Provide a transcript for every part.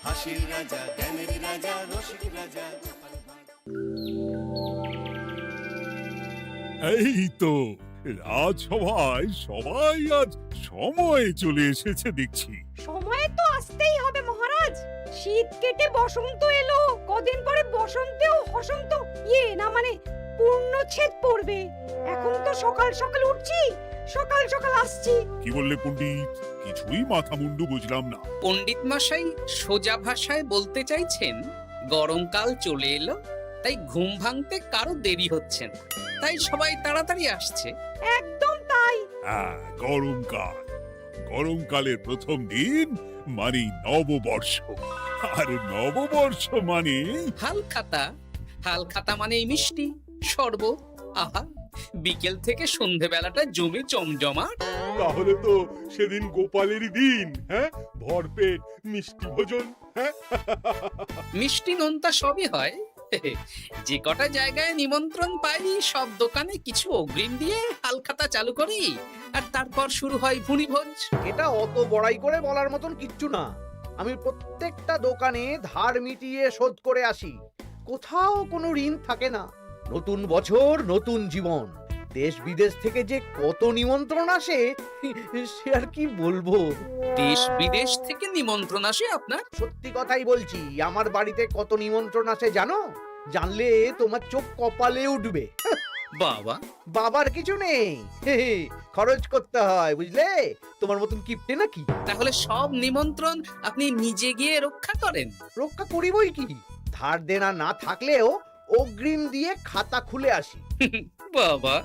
হাসির রাজা, জ্ঞানের রাজা, রসিক রাজা। এই তো রাজসভায় সবাই আজ সময়ে চলে এসেছে দেখছি। সময় তো আসতেই হবে মহারাজ। শীত কেটে বসন্ত এলো, কদিন পরে বসন্তেও বসন্ত না মানে পূর্ণচ্ছেদ পড়বে। এখন তো সকাল সকাল উঠছি, সকাল সকাল আসছি। কি বললে পণ্ডিত? কিছুই মাথা মুন্ডু বুঝলাম না। পণ্ডিত মশাই সোজা ভাষায় বলতে চাইছেন গরমকাল চলে এলো, তাই ঘুম ভাঙতে কারো দেরি হচ্ছে না, তাই সবাই তাড়াতাড়ি আসছে। একদম তাই। হ্যাঁ, গরমকাল। গরমকালের প্রথম দিন মানে নববর্ষ, আর নববর্ষ মানে হালখাতা। হালখাতা মানে মিষ্টি শরবত। আহা, বিকেল থেকে সন্ধেবেলাটা জমে জমজমাট। তাহলে তো সেদিন গোপালেরই দিন। হ্যাঁ, ভরপেট মিষ্টি ভোজন। হ্যাঁ, মিষ্টি নোনতা সবই হয়। যে কটা জায়গায় নিমন্ত্রণ পাই সব দোকানে কিছু অগ্রিম দিয়ে হালখাতা চালু করি, আর তারপর শুরু হয় ভুনিভোজ। এটা অত বড়াই করে বলার মতন কিচ্ছু না। আমি প্রত্যেকটা দোকানে ধার মিটিয়ে শোধ করে আসি, কোথাও কোনো ঋণ থাকে না। নতুন বছর নতুন জীবন, দেশ বিদেশ থেকে যে কত নিমন্ত্রণ আসে সে আর কি বলবো। দেশ বিদেশ থেকে নিমন্ত্রণ আসে আপনার? সত্যি কথাই বলছি, আমার বাড়িতে কত নিমন্ত্রণ আসে জানো? জানলে তোমার চোখ কপালে উঠবে। বাবা, বাবার কিছু নেই, খরচ করতে হয় বুঝলে। তোমার মতন কিপটে নাকি? তাহলে সব নিমন্ত্রণ আপনি নিজে গিয়ে রক্ষা করেন? রক্ষা করিবই কি, ধার দেনা না থাকলেও অগ্রিম দিয়ে খাতা খুলে আসি। বাবা,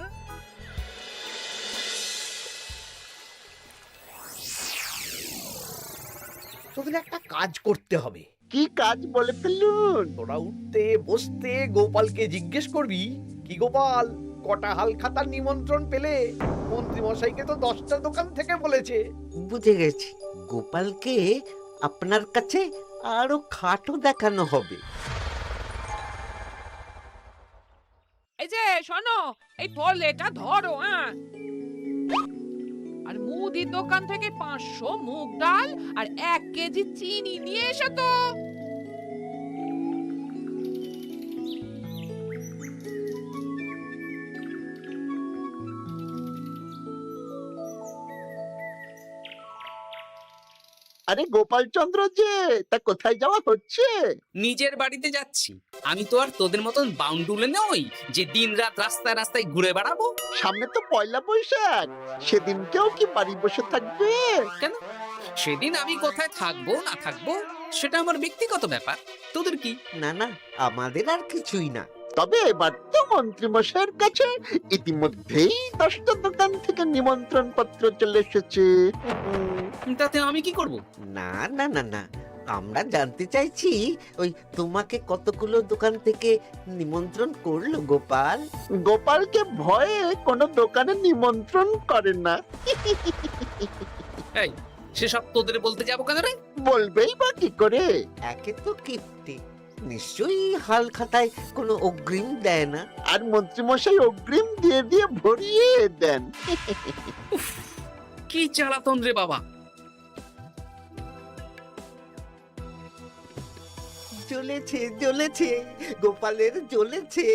তোদের একটা কাজ করতে হবে। কি কাজ বলে ফেলুন? তোরা উঠতে বসতে গোপালকে জিজ্ঞেস করবি, কি গোপাল, কটা হাল খাতার নিমন্ত্রণ পেলে? মন্ত্রী মশাইকে তো 10টা দোকান থেকে বলেছে। বুঝে গেছি, গোপালকে আপনার কাছে আরো খাটো দেখানো হবে। এই যে শোনো, এই থলেটা ধরো। হ্যাঁ, আর মুদির দোকান থেকে 500 মুগ ডাল আর 1 কেজি চিনি নিয়ে এসো তো। আরে গোপাল চন্দ্র যে, তা কোথায় যাওয়া হচ্ছে? নিজের বাড়িতে যাচ্ছি। আমি তো আর তোদের মতন বাউন্ডুলে নই যে দিনরাত রাস্তায় রাস্তায় ঘুরে বেড়াবো। সামনে তো পয়লা বৈশাখ, সেদিন কেউ কি বাড়ি বসে থাকবে? কেন? সেদিন আমি কোথায় থাকবো না থাকবো সেটা আমার ব্যক্তিগত ব্যাপার। তোদের কি? না না, আমাদের আর কিছুই না। তবে এবার তো মন্ত্রী মশাইয়ের কাছে ইতিমধ্যেই 10টা দোকান থেকে নিমন্ত্রণ পত্র চলে এসেছে। তাতে আমি কি করব? না না না না, আমরা জানতে চাইছি ওই তোমাকে কতগুলো দোকান থেকে নিমন্ত্রণ করলো গোপাল? গোপালকে ভয়ে কোনো দোকানে নিমন্ত্রণ করে না। এই, সেসব তোদের বলতে যাবো কেন রে? বলবেই বা কি করে? একে তো কিপ্টে, নিশ্চয়ই হাল খাতায় কোনো অগ্রিম দেয় না, আর মন্ত্রীমশাই অগ্রিম দিয়ে দিয়ে ভরিয়ে দেন। কি জ্বালাতন রে বাবা। জ্বলেছে জ্বলেছে, গোপালের জ্বলেছে।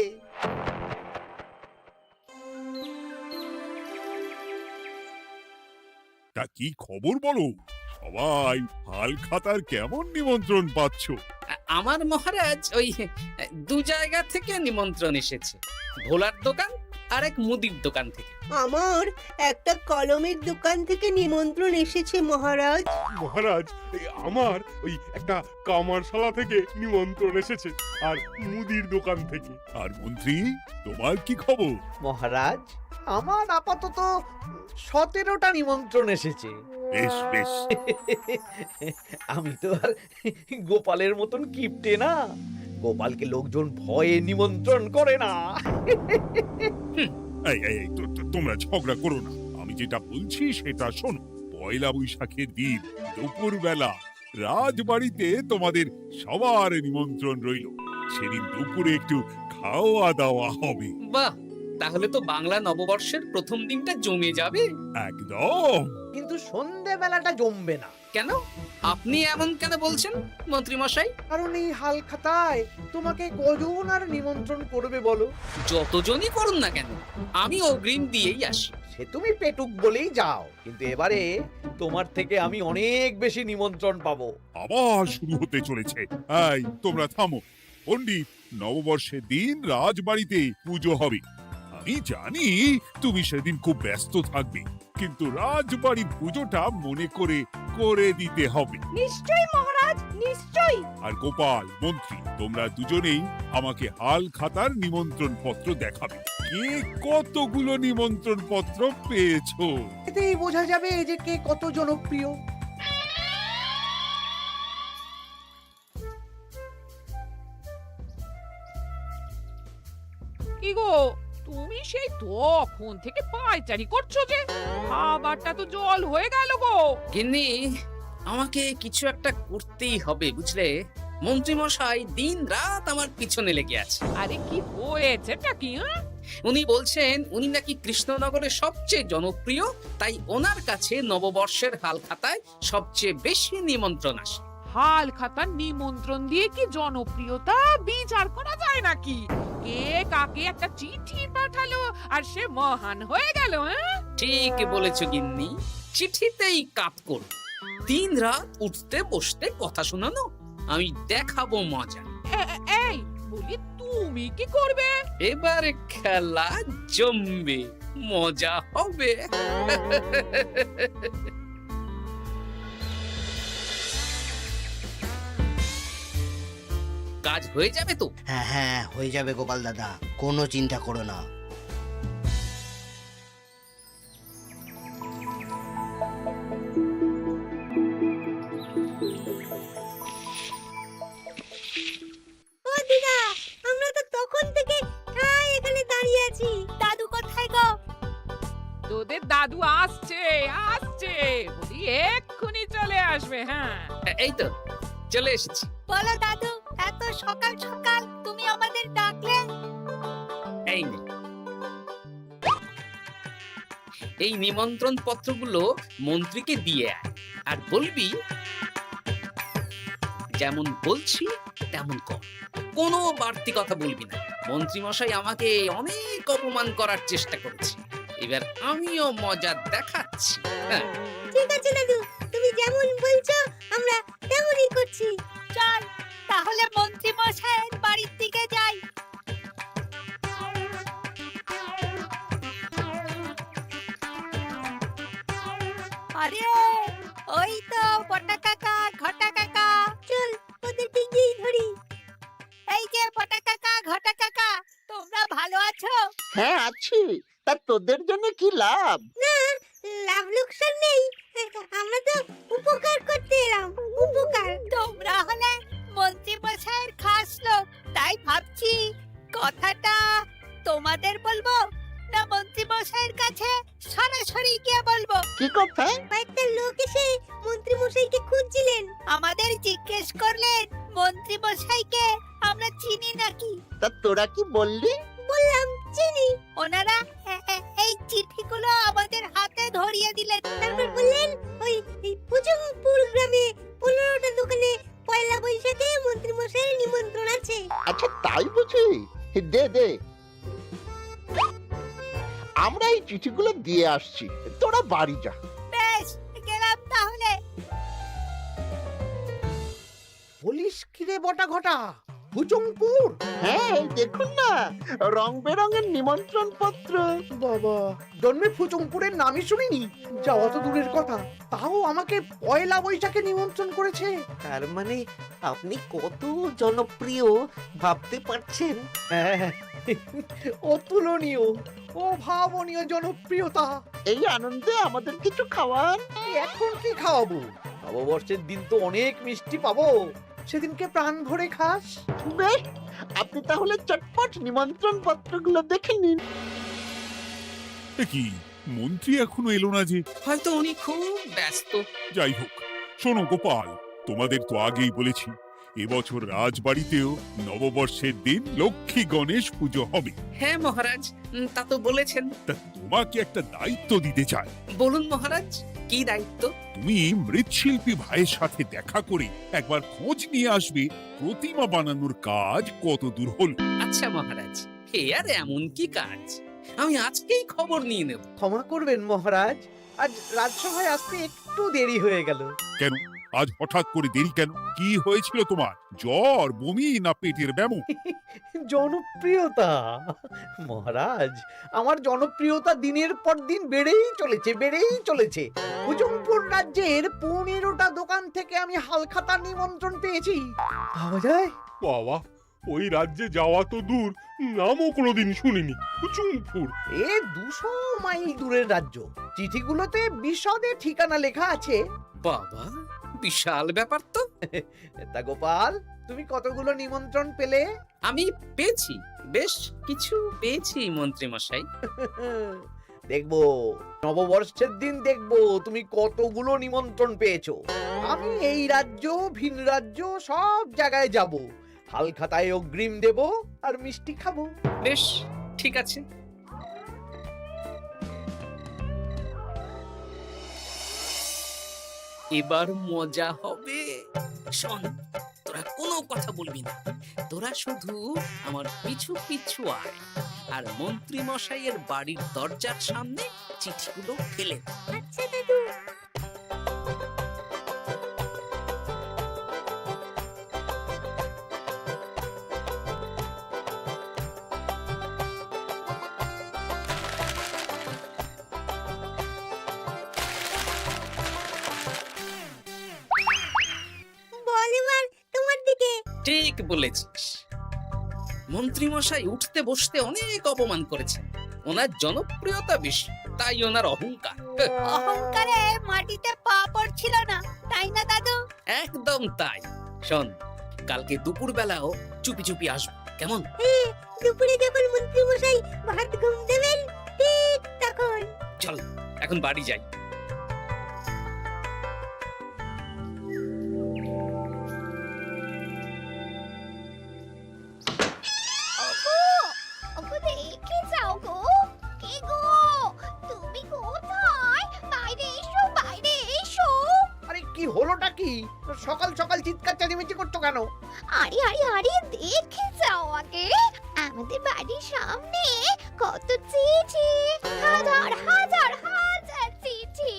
তা কি খবর বলো? সবাই হালখাতার কেমন নিমন্ত্রণ পাচ্ছ? আমার মহারাজ ওই 2 জায়গা থেকে নিমন্ত্রণ এসেছে, ভোলার দোকান আর এক মুদির দোকান থেকে। আমার একটা কলমের দোকান থেকে নিমন্ত্রণ এসেছে মহারাজ। মহারাজ, আমার ওই একটা কামারশালা থেকে নিমন্ত্রণ এসেছে, আর মুদির দোকান থেকে। আর মন্ত্রী, তোমার কি খবর? মহারাজ, আমার আপাতত 17টা নিমন্ত্রণ এসেছে। বেশ বেশ। আমি তো আর গোপালের মতন কিপটে না, গোপালকে লোকজন ভয়ে নিমন্ত্রণ করে না। এই এই এই, তোমরা ঝগড়া করো না। আমি যেটা বলছি সেটা শোনো। পয়লা বৈশাখের দিন দুপুরবেলা রাজবাড়িতে তোমাদের সবার নিমন্ত্রণ রইল। সেদিন দুপুরে একটু খাওয়া দাওয়া হবে। বাহ, তাহলে তো বাংলা নববর্ষের প্রথম দিনটা জমে যাবে। একদম। কিন্তু সন্ধেবেলাটা জমবে না, কেন? আপনি এমন কেন বলছেন মন্ত্রী মশাই? কারণ এই হাল খাতায় তোমাকে কজন আর নিমন্ত্রণ করবে বলো? যতজনই করুন না কেন, আমি অগ্রিম দিয়েই আসি। সে তুমি পেটুক বলেই যাও, কিন্তু এবারে তোমার থেকে আমি অনেক বেশি নিমন্ত্রণ পাবো। আবার শুরু হতে চলেছে। এই তোমরা থামো। পণ্ডিত, নববর্ষের দিন রাজবাড়িতে পুজো হবে। আমি জানি তুমি সেদিন খুব ব্যস্ত থাকবে, কিন্তু রাজবাড়ির পুজোটা মনে করে করে দিতে হবে। নিশ্চয়ই মহারাজ, নিশ্চয়ই। আর গোপাল, মন্ত্রী, তোমরা দুজনেই আমাকে হাল খাতার নিমন্ত্রণ পত্র দেখাবে। কে কতগুলো নিমন্ত্রণ পত্র পেয়েছো? এতেই বোঝা যাবে যে কে কত জনপ্রিয়। কি গো, তুমি সেই তখন থেকে পায়চারি করছো যে? খাবারটা তো জল হয়ে গেল গো। গিন্নি, আমাকে কিছু একটা করতেই হবে, বুঝলে? মন্ত্রী মশাই দিন রাত আমার পিছনে লেগে আছে। আরে কি হয়েছেটা কি? উনি বলছেন উনি নাকি কৃষ্ণনগরের সবচেয়ে জনপ্রিয়, তাই ওনার কাছে নববর্ষের হাল খাতায় সবচেয়ে বেশি নিমন্ত্রণ আসে। হাল খাতার নিমন্ত্রণ দিয়ে কি জনপ্রিয়তা বিচার করা যায় নাকি? কে কাকে একটা চিঠি পাঠালো আর সে মহান হয়ে গেল? ঠিক বলেছো গিন্নি, চিঠিতেই কাপ করো। দিন রাত উঠতে বসতে কথা শোনানো, আমি দেখাবো মজা। এই বলি, তুমি কি করবে? এবার খেলা জমবে, মজা হবে। কাজ হয়ে যাবে তো? হ্যাঁ হ্যাঁ, হয়ে যাবে গোপাল দাদা, কোনো চিন্তা করো না। ও দিদা, আমরা তো তখন থেকে এখানে দাঁড়িয়ে আছি। দাদু কোথায় গো? তোদের দাদু আসছে আসছে, বলি এক্ষুনি চলে আসবে। হ্যাঁ, এই তো চলে এসেছি। বলো দাদু, এত সকাল সকাল তুমি আমাদের ডাকলে? এই নে, এই নিমন্ত্রণ পত্রগুলো মন্ত্রীকে দিয়ে আয়, আর বলবি যেমন বলছি তেমন কর, কোনো বাড়তি কথা বলবি না। মন্ত্রী মশাই আমাকে অনেক অপমান করার চেষ্টা করেছে, এবার আমিও মজা দেখাচ্ছি। হ্যাঁ, ঠিক আছে দাদু, তুমি যেমন বলছো আমরা তেমনই করছি। চল তাহলে মন্ত্রী মশাইয়ের বাড়ির দিকে যাই। আরে ওই তো বটা কাকা, ঘটা কাকা, চল ওদেরকে গিয়ে ধরি। এই যে বটা কাকা, ঘটা কাকা, তোমরা ভালো আছো? হ্যাঁ আছি, তা তোদের জন্য কি লাভ? না, লাভ লোকসান নেই, আমরা তো উপকার করতে এলাম। উপকার? তোমরা হলে মন্ত্রী মশাইয়ের খাস লোক, তাই ভাবছি কথাটা তোমাদের বলবো না মন্ত্রী মশাইয়ের কাছে সরাসরি গিয়ে বলবো। কি কথা? একটা লোক এসে মন্ত্রী মশাইকে খুঁজছিলেন, আমাদের জিজ্ঞেস করলেন মন্ত্রী মশাইকে আমরা চিনি নাকি। তা তোরা কি বললি? বললাম চিনি। ওনারা এই চিঠিগুলো আমাদের হাতে ধরিয়ে দিলেন, তারপর বললেন ওই পুজংপুর গ্রামে 15টা দোকানে পয়লা বৈশাখে মন্ত্রী মশাইয়ের নিমন্ত্রণ আছে। আচ্ছা তাই বুঝি? দে দে, আমরা এই চিঠিগুলো দিয়ে আসছি, তোরা বাড়ি যা। বেশ, গেলাম তাহলে। বলিস কিরে বটা ঘটা, ভুজংপুর? হ্যাঁ এই দেখুন না, রং বেরঙের নিমন্ত্রণ পত্র। বাবা, জন্মে ফুচংপুরের নামই শুনিনি, যাওয়া তো দূরের কথা, তাও আমাকে পয়লা বৈশাখে নিমন্ত্রণ করেছে। তার মানে আপনি কত জনপ্রিয় ভাবতে পারছেন? হ্যাঁ, অতুলনীয়, অভাবনীয় জনপ্রিয়তা। এই আনন্দে আমাদের কিছু খাওয়ান। এখন কি খাওয়াবো? নববর্ষের দিন তো অনেক মিষ্টি পাবো, সেদিনকে প্রাণ ভরে খাস। বেশ, আপনি তাহলে চটপট নিমন্ত্রণ পত্রগুলো দেখে নিন। এ কি, মন্ত্রী এখনো এলো না যে? হয়তো উনি খুব ব্যস্ত। যাই হোক, শোনো গোপাল, তোমাদের তো আগেই বলেছি এবছর রাজবাড়িতেও নববর্ষের দিন লক্ষ্মী গণেশ পুজো হবে। হ্যাঁ মহারাজ, তা তো বলেছেন। তা তোমাকে একটা দায়িত্ব দিতে চাই। বলুন মহারাজ, কি দায়িত্ব? তুমি মৃৎশিল্পী ভাইয়ের সাথে দেখা করে একবার খোঁজ নিয়ে আসবে প্রতিমা বানানোর কাজ কত দূর হলো। আচ্ছা মহারাজ, হে আর এমন কি কাজ, আমি আজকেই খবর নিয়ে নেব। ক্ষমা করবেন মহারাজ, আজ রাজসভায় আসতে একটু দেরি হয়ে গেল। কেন আজ হঠাৎ করে দেরি কেন? কি হয়েছিল তোমার? জ্বর, বমি না পেটের ব্যামো? জনপ্রিয়তা মহারাজ, আমার জনপ্রিয়তা দিনের পর দিন বেড়েই চলেছে। হুজুমপুর রাজ্যের 15টা দোকান থেকে আমি হালখাতার নিমন্ত্রণ পেয়েছি। ভাবা যায়? বাবা, ওই রাজ্যে যাওয়া তো দূর, নামও কোনোদিন শুনিনি। হুজুমপুর। এ 200 মাইল দূরের রাজ্য। চিঠিগুলোতে বিশদে ঠিকানা লেখা আছে। বাবা, বিশাল ব্যাপার তো। তা গোপাল, তুমি কতগুলো নিমন্ত্রণ পেলে? আমি পেয়েছি, বেশ কিছু পেয়েছি মন্ত্রী মশাই। দেখবো নববর্ষের দিন দেখবো তুমি কতগুলো নিমন্ত্রণ পেয়েছো। আমি এই রাজ্য ভিন রাজ্য সব জায়গায় যাব, হালখাতায় অগ্রিম দেব আর মিষ্টি খাবো। বেশ, ঠিক আছে। এবার মজা হবে। শোন, তোরা কোনো কথা বলবি না, তোরা শুধু আমার পিছু পিছু আয় আর মন্ত্রী মশাইয়ের বাড়ির দরজার সামনে চিঠিগুলো ফেলে দে। আচ্ছা দাদু। বল এবার তোমার দিকে। ঠিক বলেছিস। মন্ত্রী মশাই উঠতে বসতে অনেক অপমান করেছেন। ওনার জনপ্রিয়তা বেশি, তাই ওনার অহংকার। অহংকারে মাটিতে পা পড়ছিল না, তাই না দাদু? একদম তাই। শোন, কালকে দুপুর বেলাও চুপি চুপি আসবো, কেমন? দুপুরে যখন মন্ত্রী মশাই ভাত ঘুম দেবেন, ঠিক তখন। চল এখন বাড়ি যাই। ওগো দেখে যাও গো। কে গো? তুমি কোথায়? বাইরে এসো, বাইরে এসো। আরে কি হলোটা কি? সকাল সকাল চিৎকার চেঁচামেচি করছো কেন? আরে আরে আরে দেখে যাও আগে। আমাদের বাড়ির সামনে কত চিঠি, হাজার হাজার হাজার চিঠি।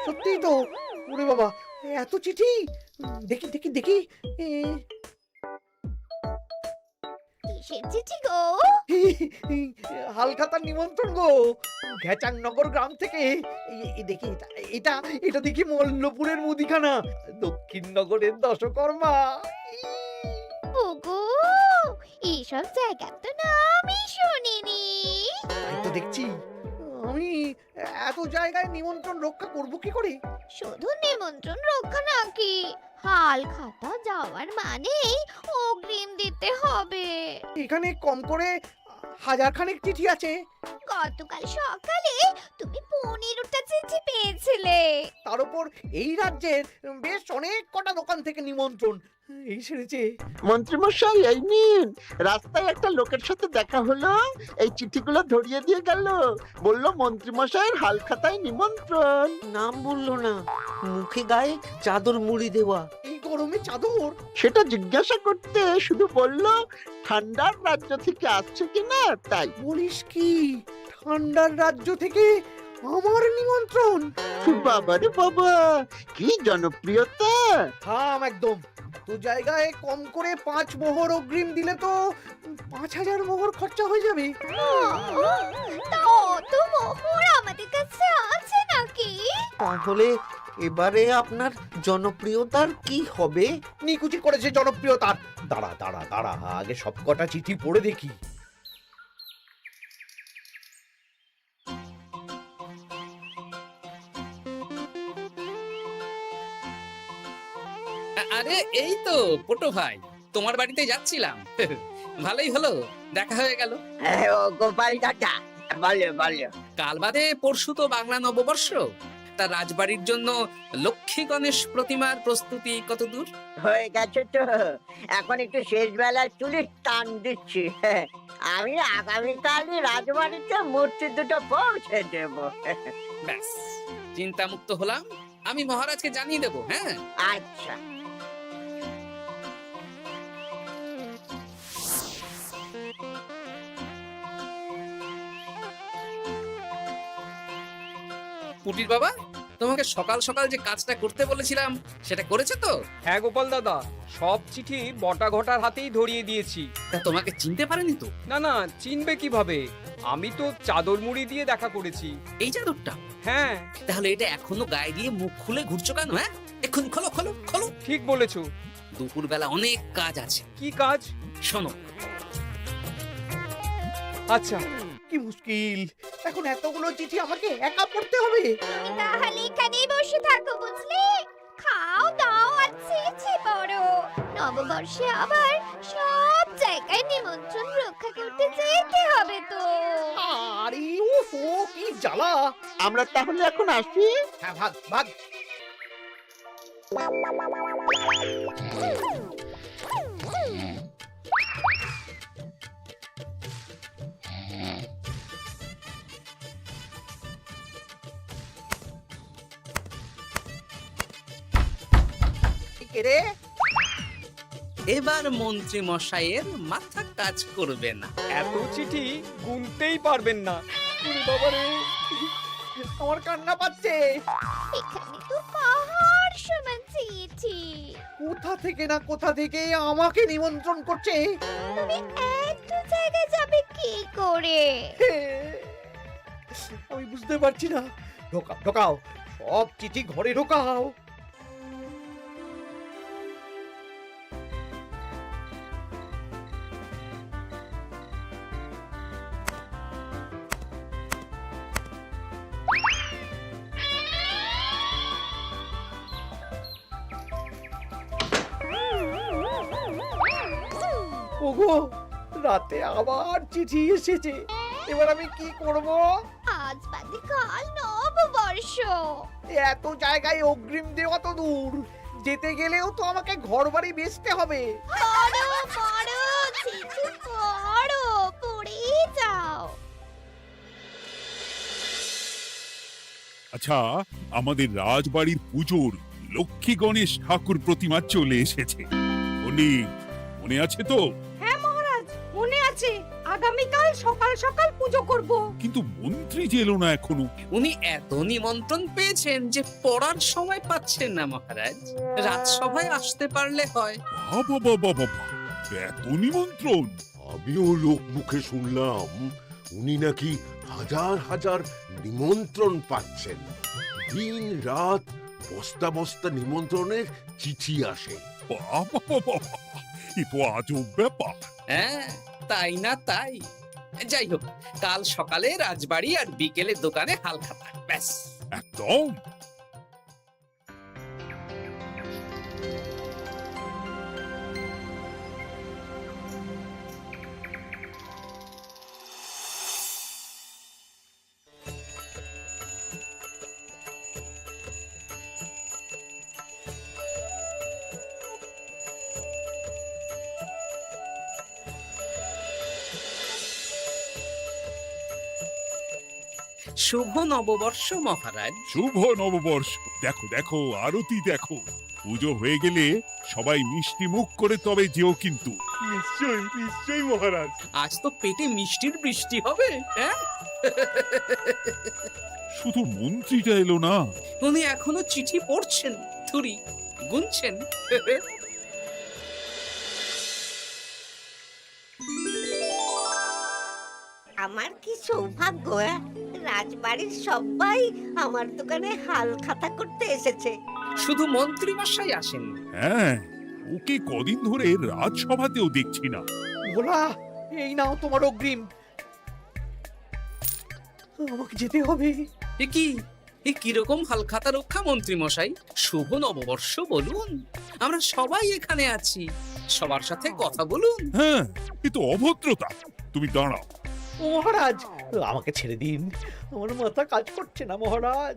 সত্যি তো। ওরে বাবা, এত চিঠি! দেখি দেখি দেখি। কিসের চিঠি গো? হালখাতার নিমন্ত্রণ গো, ঘেচাংনগর গ্রাম থেকে। দেখি এটা এটা দেখি মল্লপুরের মুদিখানা, দক্ষিণনগরের দশকর্মা। ওগো, এইসব জায়গা তো নামই শুনিনি। তাই তো দেখছি। আমি এত জায়গায় নিমন্ত্রণ রক্ষা করব কি করে? শুধু নিমন্ত্রণ রক্ষা নাকি, হালখাতা যাওয়ার মানেই অগ্রিম দিতে হবে। এখানে কম করে 1000 খানেক চিঠি আছে। গতকাল সকালে তুমি 15টা চিঠি পেয়েছিলে। তার উপর এই রাজ্যের বেশ অনেক কটা দোকান থেকে নিমন্ত্রণ এই সেরেছে। মন্ত্রীমশাই এই নিন, রাস্তায় একটা লোকের সাথে দেখা হলো, এই চিঠিগুলো ধরিয়ে দিয়ে গেল, বলল মন্ত্রীমশাইয়ের হালখাতায় নিমন্ত্রণ। নাম বললো না, মুখে গায়ে চাদর মুড়ি দেওয়া। এই গরমে চাদর? সেটা জিজ্ঞাসা করতে শুধু বলল ঠান্ডার রাজ্য থেকে আসছে কিনা তাই। বলিস কি, ঠান্ডার রাজ্য থেকে আমার নিমন্ত্রণ? বাবারে বাবা, কি জনপ্রিয়তা! থাম একদম। তো জায়গায় কম করে 5 মোহর অগ্রিম দিলে তো 5000 মোহর খরচা হয়ে যাবে। তা অত মোহর আমাদের কাছে আছে নাকি? তাহলে এবারে আপনার জনপ্রিয়তার কি হবে? নিকুচি করেছে জনপ্রিয়তার। দাঁড়া দাঁড়া দাঁড়া, আগে সব কটা চিঠি পড়ে দেখি। আরে এই তো পটু ভাই, তোমার বাড়িতে যাচ্ছিলাম। ভালোই হলো, দেখা হয়ে গেল। গোপাল দাদা, বলো বলো। কাল বাদে পরশু তো বাংলা নববর্ষ। তা রাজবাড়ির জন্য লক্ষ্মী গণেশ প্রতিমার প্রস্তুতি কত দূর? হয়ে গেছে তো, এখন একটু শেষ বেলার চুলির টান দিচ্ছি। আমি আগামীকালই রাজবাড়িতে মূর্তি দুটো পৌঁছে দেব। ব্যাস, চিন্তামুক্ত হলাম। আমি মহারাজকে জানিয়ে দেবো। হ্যাঁ, আচ্ছা। পুটির বাবা, তোমাকে সকাল সকাল যে কাজটা করতে বলেছিলাম সেটা করেছে তো? হ্যাঁ গোপাল দাদা, সব চিঠি বটা ঘটার হাতেই ধরিয়ে দিয়েছি। তা তোমাকে চিনতে পারেনি তো? না না, চিনবে কিভাবে? আমি তো চাদর মুড়ি দিয়ে দেখা করেছি। এই চাদরটা? হ্যাঁ। তাহলে এটা এখনো গায়ে দিয়ে মুখ খুলে ঘুরছো কেন? হ্যাঁ, এক্ষুনি খোলো খোলো খোলো। ঠিক বলেছো। দুপুরবেলা অনেক কাজ আছে। কি কাজ? শোনো। আচ্ছা। কি মুশকিল, এখন এতগুলো চিঠি আমাকে একা পড়তে হবে। তাহলে এখানেই বসে থাকো, বুঝলে? খাও দাও আর চিঠি পড়ো। নববর্ষে আবার সব জায়গায় নিমন্ত্রণ রক্ষা করতে যেতে হবে তো। আরে ওফো, কি জ্বালা। আমরা তাহলে এখন আসি। হ্যাঁ, ভাগ ভাগ। রে, এবার মন্ত্রী মশাইয়ের মাথা কাজ করবে না। এত চিঠি গুনতেই পারবেন না। বাবারে, আমার কান্না পাচ্ছে। এখানে তো পাহাড় সমান চিঠি। কোথা থেকে না কোথা থেকে আমাকে নিমন্ত্রণ করছে। তুমি এত জায়গায় যাবে কি করে? আমি বুঝতে পারছি না। ঢোকাও ঢোকাও, সব চিঠি ঘরে ঢোকাও। ওগো, রাতে আবার চিঠি এসেছে। এবার আমি কি করব? আজ বাদে কাল নববর্ষ। এত জায়গায় অগ্রিম দেওয়া তো দূর, যেতে গেলেও তো আমাকে ঘর বাড়ি বেচতে হবে। পড়ো পড়ো, চিঠি পড়ো, পড়ে যাও। আচ্ছা, আমাদের রাজবাড়ির পুজোর লক্ষ্মী গণেশ ঠাকুর প্রতিমা চলে এসেছে। পণ্ডিত, মনে আছে তো? হ্যাঁ মহারাজ, মনে আছে। আগামীকাল সকাল সকাল পুজো করব। কিন্তু মন্ত্রী যে এলো না এখনো। উনি এত নিমন্ত্রণ পেয়েছেন যে পড়ার সময় পাচ্ছেন না মহারাজ। রাজসভায় আসতে পারলে হয়। বাবা বাবা বাবা, এত নিমন্ত্রণ! আমিও লোক মুখে শুনলাম উনি নাকি হাজার হাজার নিমন্ত্রণ পাচ্ছেন। দিন রাত বস্তা বস্তা নিমন্ত্রণের চিঠি আসে। বাবা বাবা, এ তো আজব ব্যাপার। হ্যাঁ, তাই না তাই। যাই হোক, কাল সকালে রাজবাড়ি আর বিকেলে দোকানে হালখাতা। ব্যাস, একদম। শুভ নববর্ষ মহারাজ। শুভ নববর্ষ। দেখো দেখো, আরতি দেখো। পুজো হয়ে গেলে সবাই মিষ্টি মুখ করে তবে যেও কিন্তু। নিশ্চয়ই নিশ্চয়ই মহারাজ। আজ তো পেটে মিষ্টির বৃষ্টি হবে। হ্যাঁ, শুধু মন্ত্রীটা এলো না। উনি এখনো চিঠি পড়ছেন, থুরি গুনছেন। আমার কি সৌভাগ্য! রাজবাড়ির সবাই আমার দোকানে হাল খাতা করতে এসেছে। শুধু মন্ত্রী মশাই আসেন। হ্যাঁ, ওকে কদিন ধরে রাজসভাতেও দেখছি না। ভোলা, এই নাও তোমার অগ্রিম। আমাকে যেতে হবে। এ কি, এ কিরকম হালখাতা রক্ষা মন্ত্রী মশাই? শুভ নববর্ষ বলুন, আমরা সবাই এখানে আছি। সবার সাথে কথা বলুন। হ্যাঁ, এ তো অভদ্রতা। তুমি দাঁড়াও। মহারাজ, আমাকে ছেড়ে দিন, আমার মাথা কাজ করছে না মহারাজ।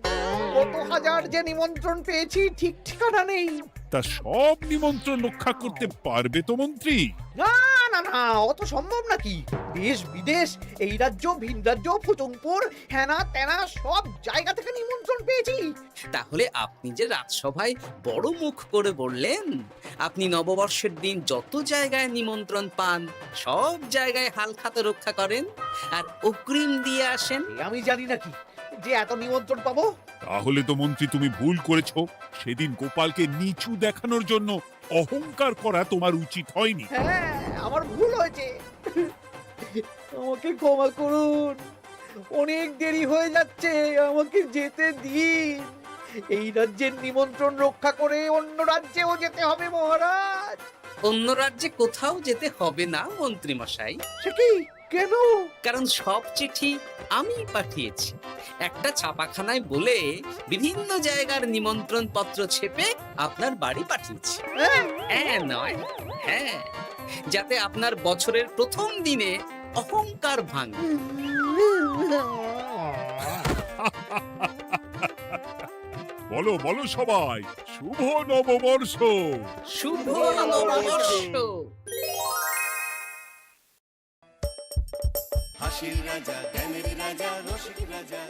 কত হাজার যে নিমন্ত্রণ পেয়েছি ঠিক ঠিকানা নেই। তা সব নিমন্ত্রণ রক্ষা করতে পারবে তো মন্ত্রী? না না না, অত সম্ভব নাকি? দেশ বিদেশ, এই রাজ্য ভিন রাজ্য, ফুচুংপুর, হ্যানা ত্যানা সব জায়গা থেকে নিমন্ত্রণ পেয়েছি। তাহলে আপনি যে রাজসভায় বড় মুখ করে বললেন আপনি নববর্ষের দিন যত জায়গায় নিমন্ত্রণ পান সব জায়গায় হালখাতা রক্ষা করেন আর অগ্রিম দিয়ে আসেন। এ আমি জানি নাকি যে এত নিমন্ত্রণ পাবো? তাহলে তো মন্ত্রী তুমি ভুল করেছো। সেদিন গোপালকে নিচু দেখানোর জন্য অহংকার করা তোমার উচিত হয়নি। হ্যাঁ, আমার ভুল হয়েছে, আমাকে ক্ষমা করুন। অনেক দেরি হয়ে যাচ্ছে, আমাকে যেতে দিন। এই রাজ্যের নিমন্ত্রণ রক্ষা করে অন্য রাজ্যেও যেতে হবে মহারাজ। অন্য রাজ্যে কোথাও যেতে হবে না মন্ত্রী মশাই, সে কি? কেন? কারণ সব চিঠি আমি পাঠিয়েছি। একটা ছাপাখানায় বলে বিভিন্ন জায়গার নিমন্ত্রণ পত্র ছেপে আপনার বাড়ি পাঠিয়েছি। হ্যাঁ? হ্যাঁ নয় হ্যাঁ, যাতে আপনার বছরের প্রথম দিনে অহংকার ভাঙে। বলো বলো সবাই, শুভ নববর্ষ। শুভ নববর্ষ। হাসির রাজা জ্ঞানের রাজা রসিক রাজা